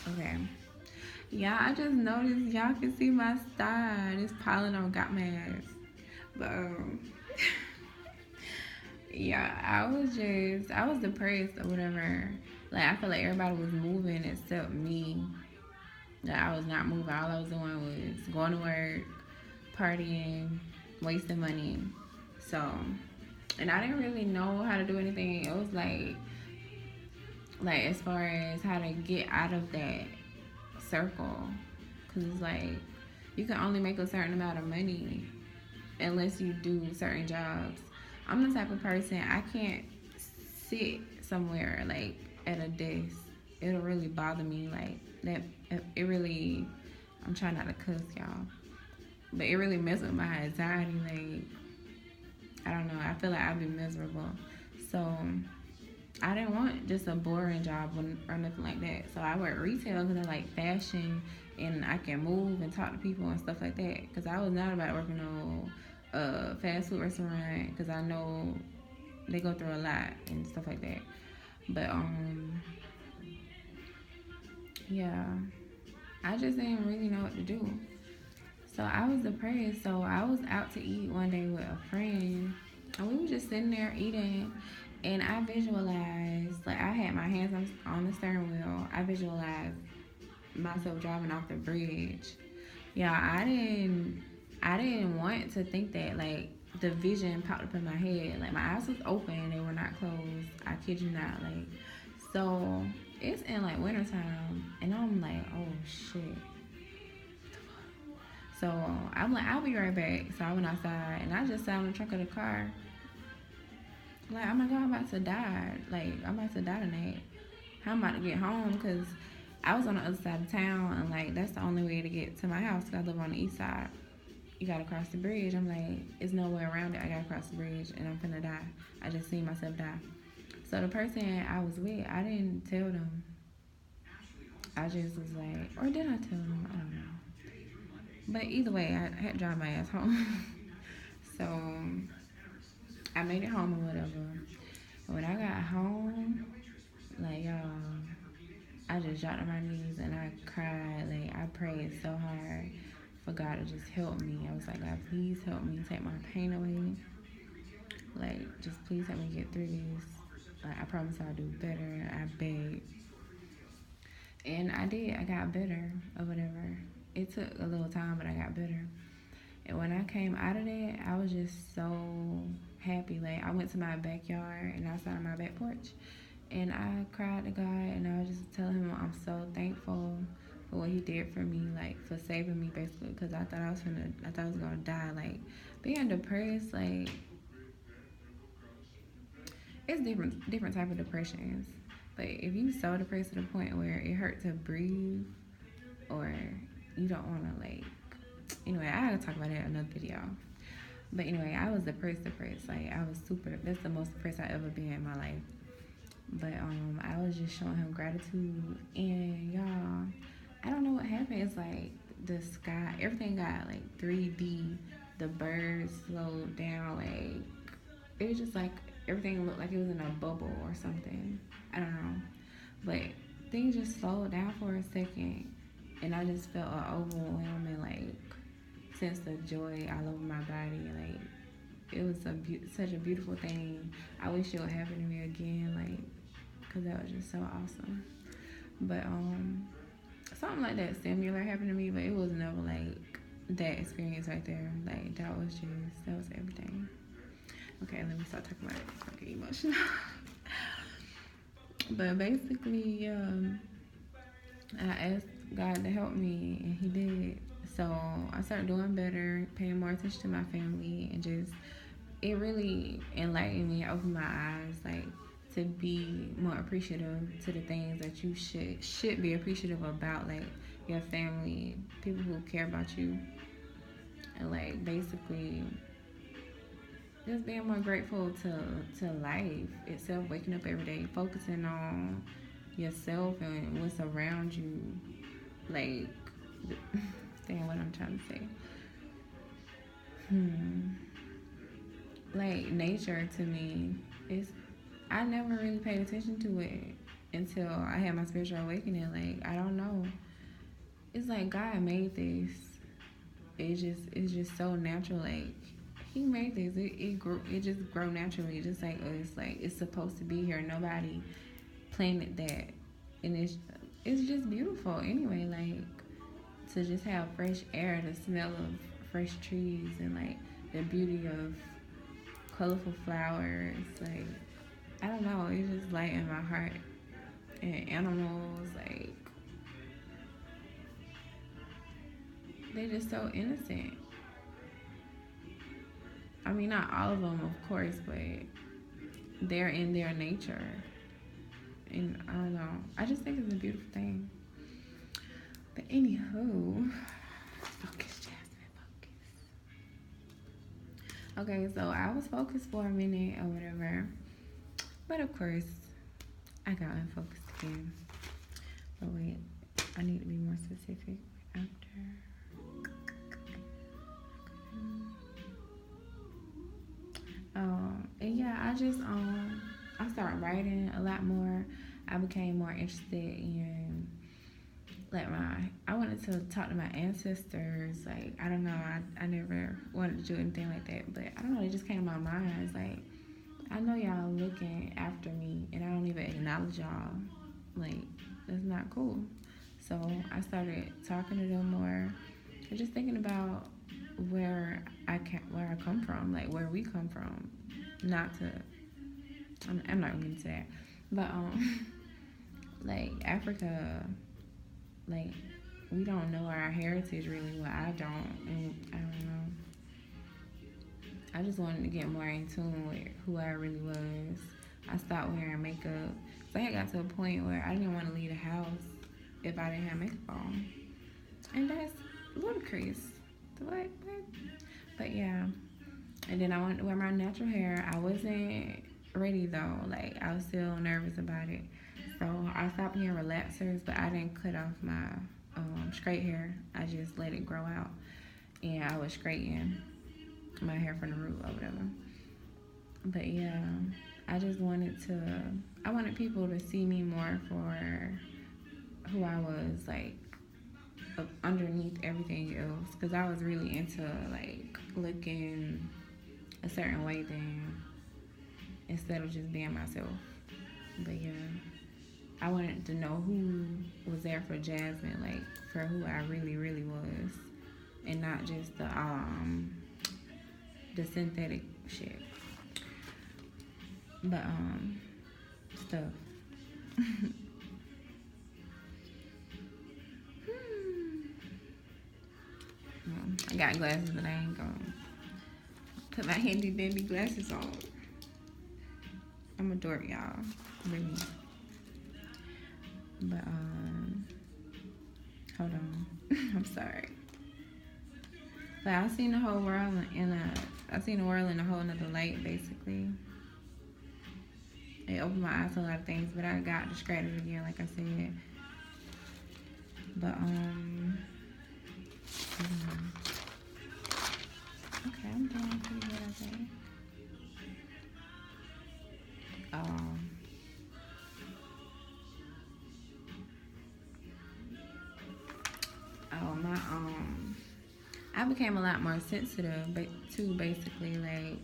Okay. Yeah, I just noticed y'all can see my star. This pollen on got my ass. But yeah, I was depressed or whatever. Like I feel like everybody was moving except me. Like I was not moving. All I was doing was going to work, partying, wasting money. So, and I didn't really know how to do anything. It was like as far as how to get out of that circle, because it's like you can only make a certain amount of money unless you do certain jobs. I'm the type of person I can't sit somewhere like at a desk. It'll really bother me like that. It really. I'm trying not to cuss y'all, but it really messes with my anxiety. Like I don't know. I feel like I'd be miserable. So I didn't want just a boring job or nothing like that. So I work retail because I like fashion and I can move and talk to people and stuff like that. Because I was not about working no fast food restaurant because I know they go through a lot and stuff like that. But yeah, I just didn't really know what to do. So I was depressed. So I was out to eat one day with a friend, and we were just sitting there eating. And I visualized, like I had my hands on the steering wheel. I visualized myself driving off the bridge. Yeah, I didn't want to think that. Like the vision popped up in my head. Like my eyes was open, they were not closed. I kid you not. Like so, it's in like wintertime, and I'm like, oh shit. So I'm like, I'll be right back. So I went outside and I just sat on the trunk of the car. Like, oh my God, I'm about to die. Like, I'm about to die tonight. How am I about to get home? Because I was on the other side of town and, like, that's the only way to get to my house because I live on the east side. You gotta cross the bridge. I'm like, there's no way around it. I gotta cross the bridge and I'm finna die. I just seen myself die. So the person I was with, I didn't tell them. I just was like, or did I tell them? I don't know. But either way, I had to drive my ass home. So I made it home or whatever. But when I got home, like y'all, I just dropped on my knees and I cried. Like I prayed so hard for God to just help me. I was like, God, please help me take my pain away. Like, just please help me get through this. Like, I promise I'll do better. I begged. And I did. I got better or whatever. It took a little time, but I got better. And when I came out of that, I was just so happy. Like, I went to my backyard and I sat on my back porch and I cried to God and I was just telling him I'm so thankful for what he did for me, like for saving me basically, because I thought I was gonna die. Like being depressed, like it's different type of depressions. But if you so depressed to the point where it hurt to breathe, or you don't want to like, anyway, I gotta talk about that in another video. But anyway, I was depressed. Like I was super. That's the most depressed I ever been in my life. But I was just showing him gratitude, and y'all, I don't know what happened. It's like the sky, everything got like 3D. The birds slowed down. Like it was just like everything looked like it was in a bubble or something. I don't know, but things just slowed down for a second, and I just felt an overwhelming like sense of joy all over my body. Like it was such a beautiful thing. I wish it would happen to me again. Like because that was just so awesome. But something like that similar happened to me, but it was never like that experience right there. Like that was everything. Okay, let me start talking about it. I get emotional. But basically, I asked God to help me, and He did. So I started doing better, paying more attention to my family, and just it really enlightened me, opened my eyes, like to be more appreciative to the things that you should be appreciative about, like your family, people who care about you, and like basically just being more grateful to life itself, waking up every day, focusing on yourself and what's around you, like saying what I'm trying to say. Like nature to me is I never really paid attention to it until I had my spiritual awakening. Like, I don't know. It's like God made this. It's just so natural. Like, He made this. It just grow naturally, just like us. Like, it's supposed to be here. Nobody planted that, and it's just beautiful anyway. Like, to just have fresh air, the smell of fresh trees, and like the beauty of colorful flowers. Like, I don't know, it just lightened my heart. And animals, like, they're just so innocent. I mean, not all of them, of course, but they're in their nature. And I don't know, I just think it's a beautiful thing. But anywho, focus, Jasmine, focus. Okay, so I was focused for a minute or whatever, but of course, I got unfocused again. But wait, I need to be more specific after. And yeah, I started writing a lot more. I became more interested in like I wanted to talk to my ancestors. Like, I don't know, I never wanted to do anything like that, but I don't know, it just came to my mind. It's like, I know y'all looking after me and I don't even acknowledge y'all. Like, that's not cool. So I started talking to them more and just thinking about where I come from, like where we come from. I'm not gonna get into that, but like Africa, like we don't know our heritage really well. I don't know. I just wanted to get more in tune with who I really was. I stopped wearing makeup. So I had got to a point where I didn't want to leave the house if I didn't have makeup on. And that's ludicrous. What? But yeah. And then I wanted to wear my natural hair. I wasn't ready though. Like, I was still nervous about it. So I stopped wearing relaxers, but I didn't cut off my straight hair. I just let it grow out. And I was straightening my hair from the root or whatever. But yeah, I wanted people to see me more for who I was, like, underneath everything else. Because I was really into, like, looking a certain way then, instead of just being myself. But yeah, I wanted to know who was there for Jasmine, like, for who I really, really was. And not just the synthetic shit. But stuff. I got glasses, but I ain't gonna put my handy dandy glasses on. I'm a dork, y'all. Really. But hold on. I'm sorry. But I seen the whole world I seen the world in a whole nother light, basically. It opened my eyes to a lot of things, but I got distracted again, like I said. But okay, I'm doing pretty good, I think. I became a lot more sensitive, but too, basically, like,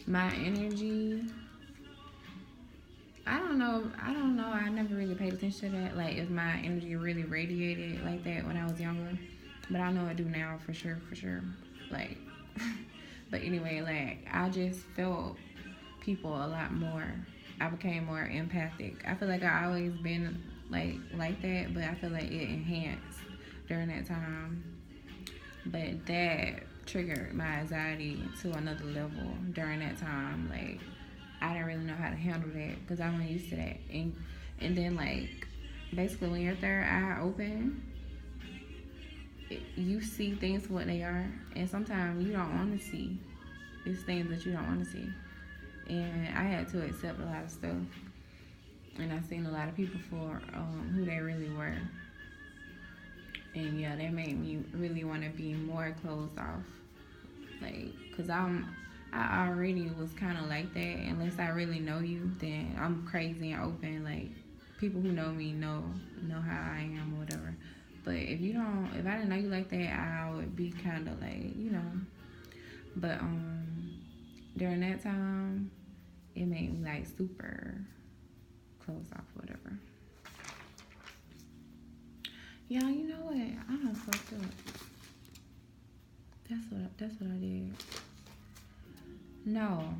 my energy. I don't know. I never really paid attention to that. Like, if my energy really radiated like that when I was younger, but I know I do now for sure. Like, but anyway, like, I just felt people a lot more. I became more empathic. I feel like I always been like that, but I feel like it enhanced during that time. But that triggered my anxiety to another level during that time. Like, I didn't really know how to handle that because I wasn't used to that. And then, like, basically when your third eye open, you see things for what they are. And sometimes you don't want to see. It's things that you don't want to see. And I had to accept a lot of stuff. And I seen a lot of people for who they really were. And yeah, that made me really want to be more closed off. Like, because I already was kind of like that. Unless I really know you, then I'm crazy and open. Like, people who know me know how I am or whatever. But if I didn't know you like that, I would be kind of like, But during that time, it made me like super close off or whatever. Yeah, you know what? I done fucked up. That's what I did. No,